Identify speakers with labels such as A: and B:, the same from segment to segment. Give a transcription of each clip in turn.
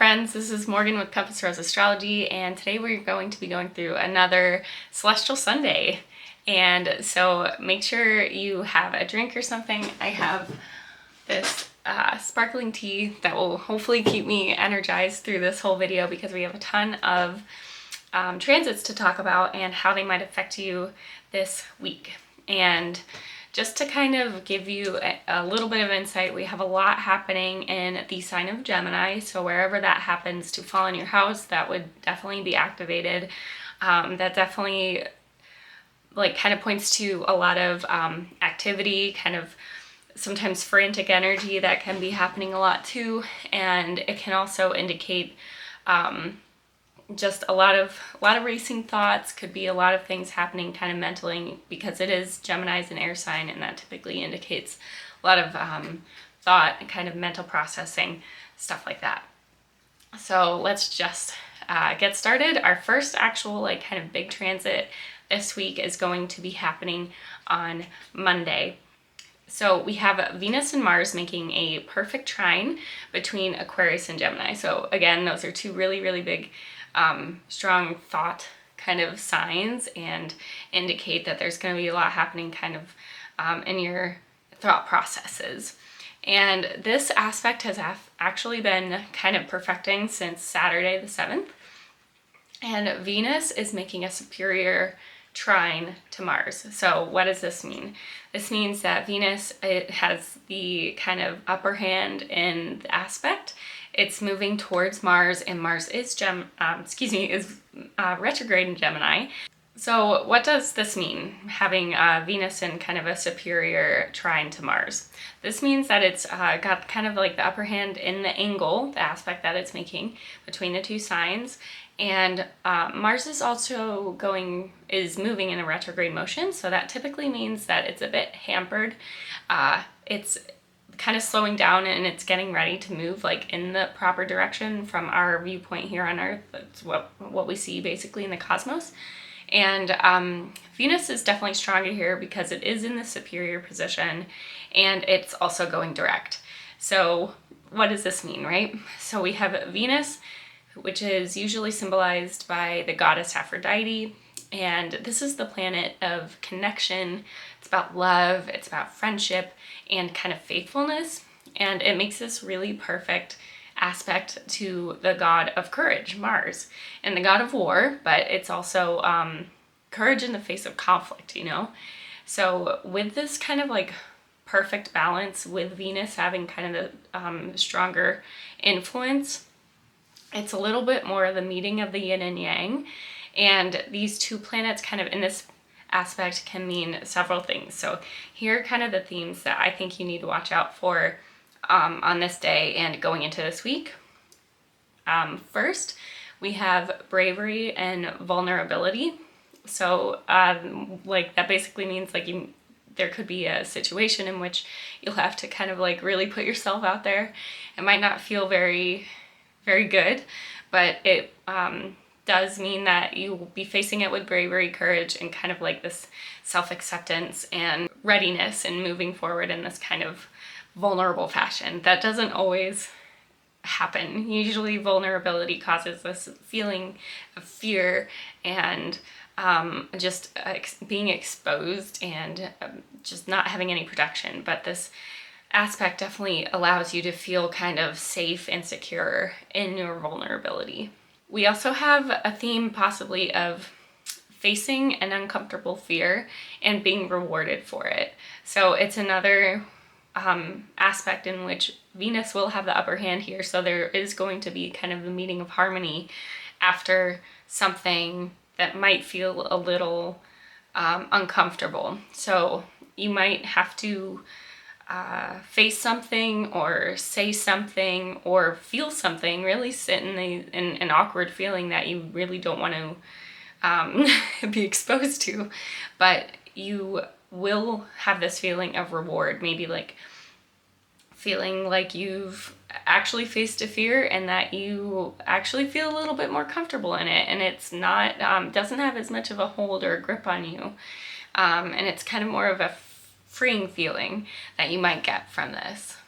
A: friends, this is Morgan with Compass Rose Astrology, and today we're going to be going through another Celestial Sunday. And so make sure you have a drink or something. I have this sparkling tea that will hopefully keep me energized through this whole video because we have a ton of transits to talk about and how they might affect you this week. And just to kind of give you a little bit of insight, we have a lot happening in the sign of Gemini. So wherever that happens to fall in your house, that would definitely be activated. That definitely kind of points to a lot of activity, kind of sometimes frantic energy that can be happening a lot too. And it can also indicate just a lot of racing thoughts. Could be a lot of things happening kind of mentally, because it is Gemini's an air sign, and that typically indicates a lot of thought and kind of mental processing, stuff like that. So let's just get started. Our first actual kind of big transit this week is going to be happening on Monday. So we have Venus and Mars making a perfect trine between Aquarius and Gemini. So again, those are two really, really big strong thought kind of signs, and indicate that there's going to be a lot happening kind of in your thought processes. And this aspect has actually been kind of perfecting since Saturday the 7th. And Venus is making a superior trine to Mars. So what does this mean? This means that Venus, it has the kind of upper hand in the aspect. It's moving towards Mars, and Mars is retrograde in Gemini. So what does this mean, having Venus in kind of a superior trine to Mars? This means that it's got kind of like the upper hand in the angle, the aspect that it's making between the two signs. And Mars is also moving in a retrograde motion, so that typically means that it's a bit hampered. It's kind of slowing down, and it's getting ready to move in the proper direction from our viewpoint here on Earth. That's what we see basically in the cosmos. And Venus is definitely stronger here because it is in the superior position, and it's also going direct. So what does this mean, right? So we have Venus, which is usually symbolized by the goddess Aphrodite. And this is the planet of connection. It's about love, it's about friendship, and kind of faithfulness. And it makes this really perfect aspect to the god of courage, Mars, and the god of war, but it's also courage in the face of conflict, So with this kind of perfect balance, with Venus having kind of the stronger influence, it's a little bit more the meeting of the yin and yang. And these two planets kind of in this aspect can mean several things. So here are kind of the themes that I think you need to watch out for on this day and going into this week. First, we have bravery and vulnerability. So that basically means there could be a situation in which you'll have to kind of really put yourself out there. It might not feel very, very good, but it does mean that you will be facing it with bravery, courage, and kind of this self-acceptance and readiness and moving forward in this kind of vulnerable fashion. That doesn't always happen. Usually vulnerability causes this feeling of fear and just being exposed and just not having any protection. But this aspect definitely allows you to feel kind of safe and secure in your vulnerability. We also have a theme possibly of facing an uncomfortable fear and being rewarded for it. So it's another aspect in which Venus will have the upper hand here. So there is going to be kind of the meeting of harmony after something that might feel a little uncomfortable. So you might have to face something or say something or feel something, really sit in an awkward feeling that you really don't want to be exposed to, but you will have this feeling of reward, maybe feeling like you've actually faced a fear and that you actually feel a little bit more comfortable in it, and it's not doesn't have as much of a hold or a grip on you, and it's kind of more of a freeing feeling that you might get from this.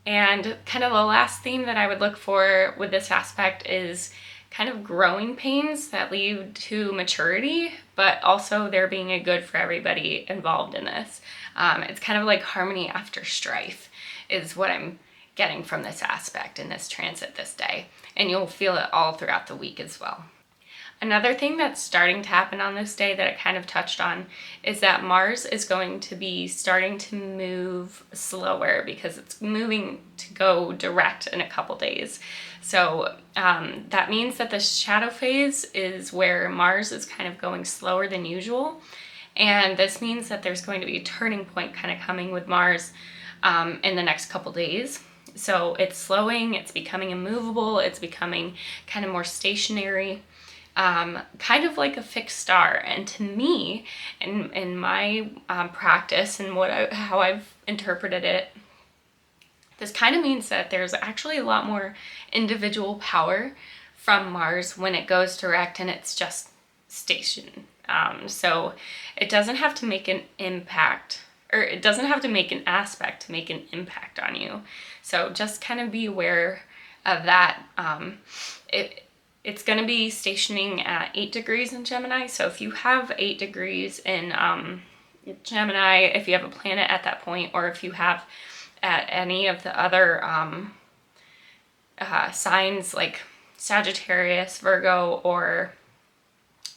A: And kind of the last theme that I would look for with this aspect is kind of growing pains that lead to maturity, but also there being a good for everybody involved in this. It's kind of like harmony after strife is what I'm getting from this aspect in this transit this day. And you'll feel it all throughout the week as well. Another thing that's starting to happen on this day that I kind of touched on is that Mars is going to be starting to move slower because it's moving to go direct in a couple days. So that means that the shadow phase is where Mars is kind of going slower than usual. And this means that there's going to be a turning point kind of coming with Mars in the next couple days. So it's slowing, it's becoming immovable, it's becoming kind of more stationary. Kind of like a fixed star. And to me, in my practice and how I've interpreted it, this kind of means that there's actually a lot more individual power from Mars when it goes direct and it's just stationed. So it doesn't have to make an impact, or it doesn't have to make an aspect to make an impact on you. So just kind of be aware of that. It's going to be stationing at 8 degrees in Gemini. So if you have 8 degrees in Gemini, if you have a planet at that point, or if you have at any of the other signs like Sagittarius, Virgo, or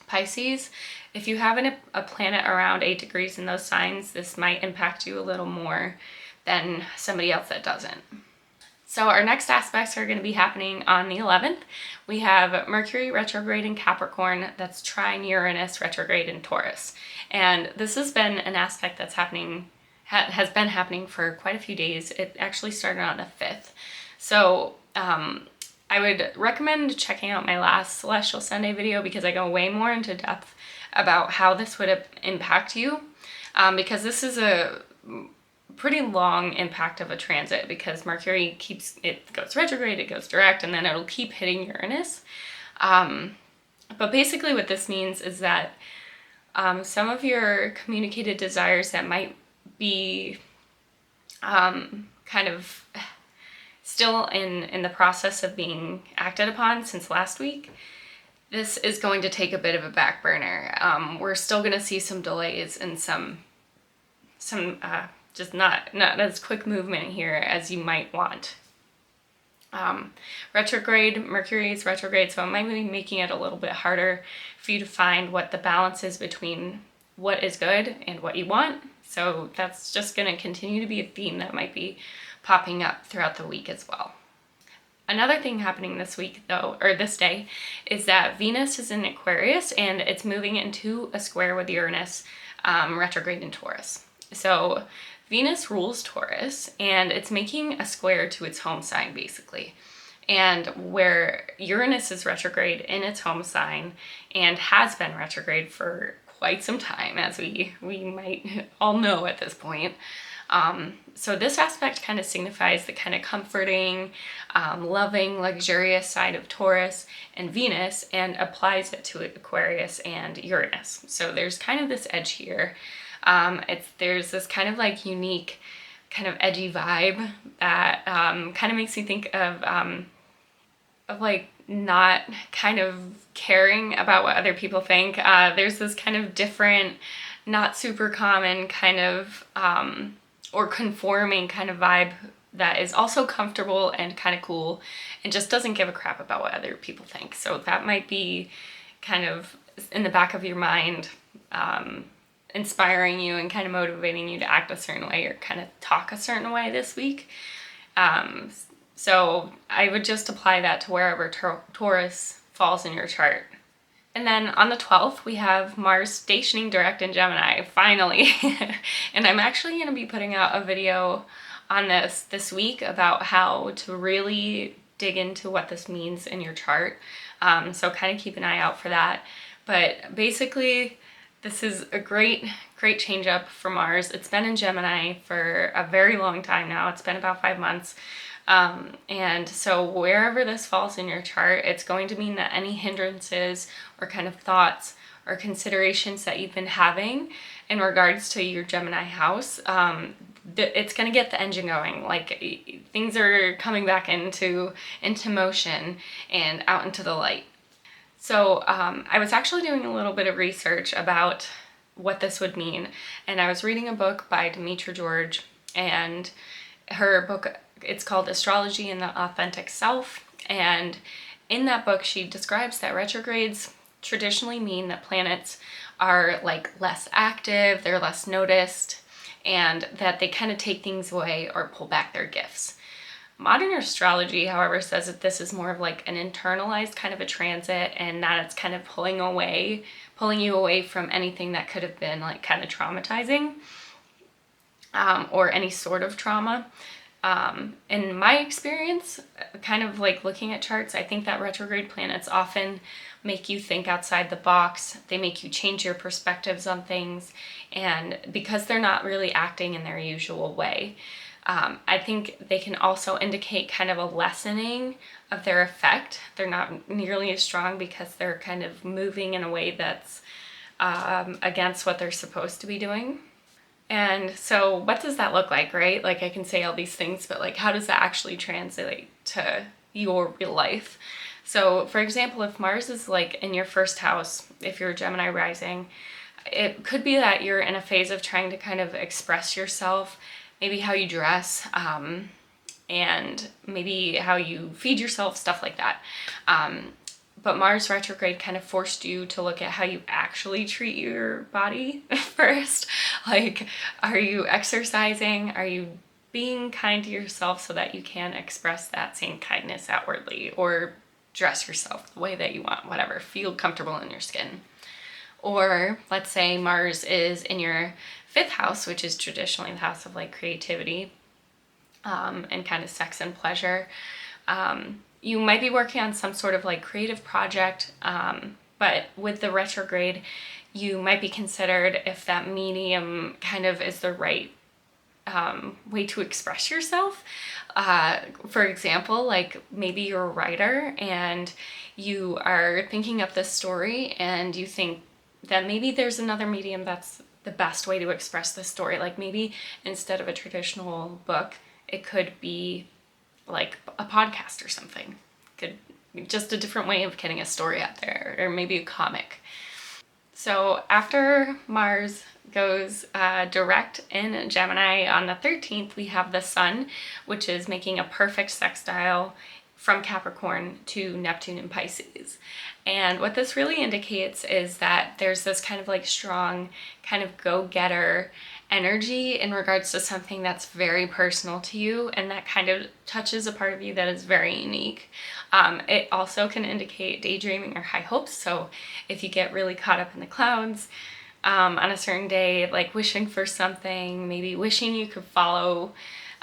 A: Pisces, if you have a planet around 8 degrees in those signs, this might impact you a little more than somebody else that doesn't. So our next aspects are going to be happening on the 11th. We have Mercury retrograde in Capricorn that's trine Uranus retrograde in Taurus. And this has been an aspect that's has been happening for quite a few days. It actually started on the 5th. So I would recommend checking out my last Celestial Sunday video because I go way more into depth about how this would impact you. Because this is a pretty long impact of a transit because Mercury goes retrograde, it goes direct, and then it'll keep hitting Uranus. But basically what this means is that some of your communicated desires that might be kind of still in the process of being acted upon since last week, this is going to take a bit of a back burner. We're still going to see some delays and some just not as quick movement here as you might want. Mercury is retrograde, so it might be making it a little bit harder for you to find what the balance is between what is good and what you want. So that's just going to continue to be a theme that might be popping up throughout the week as well. Another thing happening this week, though, or this day, is that Venus is in Aquarius and it's moving into a square with Uranus retrograde in Taurus. So Venus rules Taurus and it's making a square to its home sign, basically. And where Uranus is retrograde in its home sign and has been retrograde for quite some time, as we might all know at this point. So this aspect kind of signifies the kind of comforting, loving, luxurious side of Taurus and Venus and applies it to Aquarius and Uranus. So there's kind of this edge here. There's this kind of like unique kind of edgy vibe that kind of makes me think of like not kind of caring about what other people think. There's this kind of different, not super common kind of or conforming kind of vibe that is also comfortable and kind of cool and just doesn't give a crap about what other people think. So that might be kind of in the back of your mind, inspiring you and kind of motivating you to act a certain way or kind of talk a certain way this week. So I would just apply that to wherever Taurus falls in your chart. And then on the 12th, we have Mars stationing direct in Gemini, finally. And I'm actually going to be putting out a video on this week about how to really dig into what this means in your chart. So kind of keep an eye out for that. But basically, this is a great change up for Mars. It's been in Gemini for a very long time now. It's been about 5 months. And so wherever this falls in your chart, it's going to mean that any hindrances or kind of thoughts or considerations that you've been having in regards to your Gemini house, it's going to get the engine going. Like things are coming back into motion and out into the light. So I was actually doing a little bit of research about what this would mean, and I was reading a book by Demetra George, and her book, it's called Astrology and the Authentic Self, and in that book she describes that retrogrades traditionally mean that planets are like less active, they're less noticed, and that they kind of take things away or pull back their gifts. Modern astrology, however, says that this is more of like an internalized kind of a transit, and that it's kind of pulling you away from anything that could have been like kind of traumatizing, or any sort of trauma. In my experience, kind of like looking at charts, I think that retrograde planets often make you think outside the box. They make you change your perspectives on things, and because they're not really acting in their usual way, I think they can also indicate kind of a lessening of their effect. They're not nearly as strong because they're kind of moving in a way that's against what they're supposed to be doing. And so what does that look like, right? Like I can say all these things, but like how does that actually translate to your real life? So for example, if Mars is like in your first house, if you're a Gemini rising, it could be that you're in a phase of trying to kind of express yourself, maybe how you dress, and maybe how you feed yourself, stuff like that. But Mars retrograde kind of forced you to look at how you actually treat your body first. Like, are you exercising? Are you being kind to yourself so that you can express that same kindness outwardly, or dress yourself the way that you want, whatever, feel comfortable in your skin? Or let's say Mars is in your 5th house, which is traditionally the house of like creativity, and kind of sex and pleasure. You might be working on some sort of like creative project, but with the retrograde, you might be considered if that medium kind of is the right way to express yourself. For example, like maybe you're a writer and you are thinking up this story and you think that maybe there's another medium that's the best way to express this story. Like maybe instead of a traditional book, it could be like a podcast or something. Could just a different way of getting a story out there, or maybe a comic. So after Mars goes direct in Gemini on the 13th, we have the Sun, which is making a perfect sextile from Capricorn to Neptune in Pisces. And what this really indicates is that there's this kind of like strong kind of go-getter energy in regards to something that's very personal to you, and that kind of touches a part of you that is very unique. It also can indicate daydreaming or high hopes. So if you get really caught up in the clouds on a certain day, like wishing for something, maybe wishing you could follow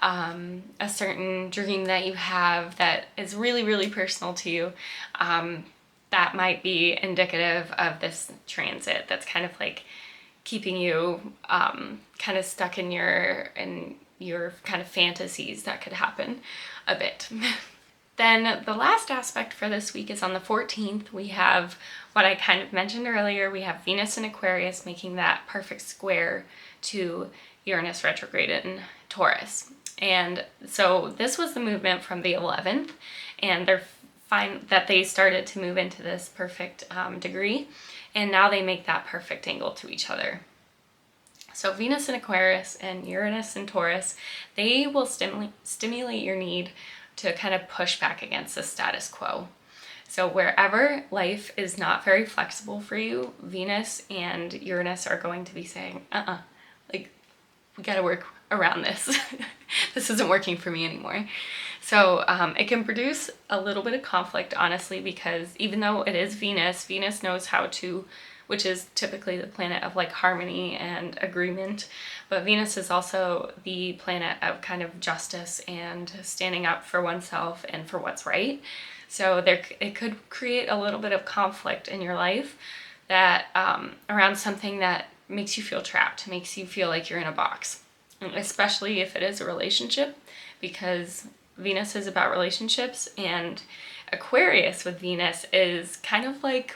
A: a certain dream that you have that is really, really personal to you, that might be indicative of this transit that's kind of like keeping you kind of stuck in your kind of fantasies that could happen a bit. Then the last aspect for this week is on the 14th. We have what I kind of mentioned earlier. We have Venus in Aquarius making that perfect square to Uranus retrograde in Taurus. And so this was the movement from the 11th, and they're fine that they started to move into this perfect degree, and now they make that perfect angle to each other. So Venus in Aquarius and Uranus in Taurus, they will stimulate your need to kind of push back against the status quo. So wherever life is not very flexible for you, Venus and Uranus are going to be saying, like, we gotta work around this. This isn't working for me anymore. So it can produce a little bit of conflict, honestly, because even though it is Venus, Venus knows how to, which is typically the planet of like harmony and agreement, but Venus is also the planet of kind of justice and standing up for oneself and for what's right. So it could create a little bit of conflict in your life that around something that makes you feel trapped, makes you feel like you're in a box, especially if it is a relationship, because Venus is about relationships, and Aquarius with Venus is kind of like,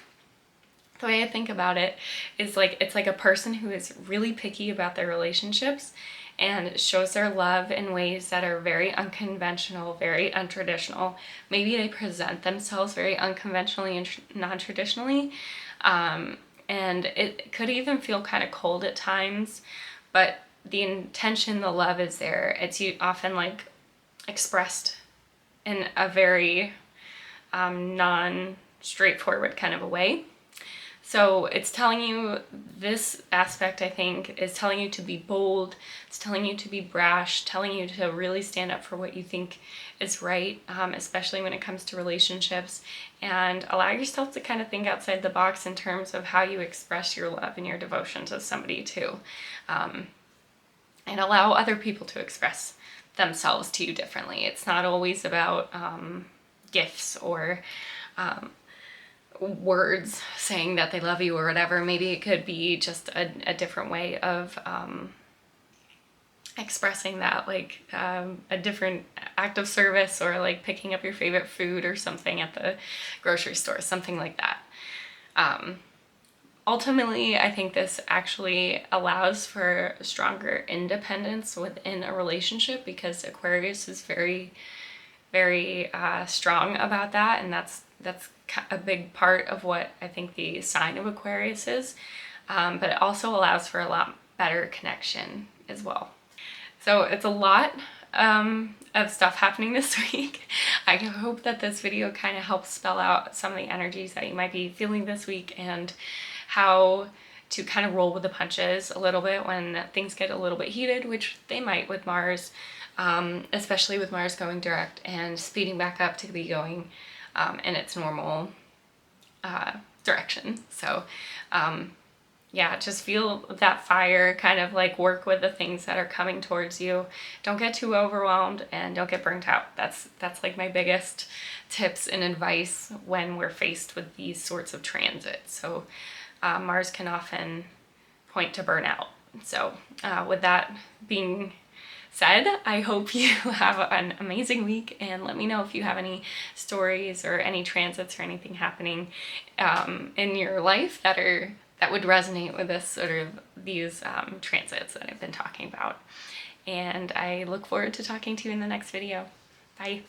A: the way I think about it is like, it's like a person who is really picky about their relationships, and shows their love in ways that are very unconventional, very untraditional. Maybe they present themselves very unconventionally and non-traditionally, and it could even feel kind of cold at times, but the intention, the love is there. It's often like expressed in a very non-straightforward kind of a way. So it's telling you, this aspect, I think, is telling you to be bold. It's telling you to be brash, telling you to really stand up for what you think is right, especially when it comes to relationships, and allow yourself to kind of think outside the box in terms of how you express your love and your devotion to somebody too. And allow other people to express themselves to you differently. It's not always about gifts or words saying that they love you or whatever. Maybe it could be just a different way of expressing that, like a different act of service, or like picking up your favorite food or something at the grocery store, something like that. Ultimately, I think this actually allows for stronger independence within a relationship, because Aquarius is very, very strong about that, and that's a big part of what I think the sign of Aquarius is. But it also allows for a lot better connection as well. So it's a lot of stuff happening this week. I hope that this video kind of helps spell out some of the energies that you might be feeling this week, and how to kind of roll with the punches a little bit when things get a little bit heated, which they might with Mars, especially with Mars going direct and speeding back up to be going in its normal direction. So yeah, just feel that fire, kind of like work with the things that are coming towards you. Don't get too overwhelmed and don't get burnt out. That's like my biggest tips and advice when we're faced with these sorts of transits. So Mars can often point to burnout. So with that being said, I hope you have an amazing week, and let me know if you have any stories or any transits or anything happening in your life that would resonate with this sort of these transits that I've been talking about. And I look forward to talking to you in the next video. Bye.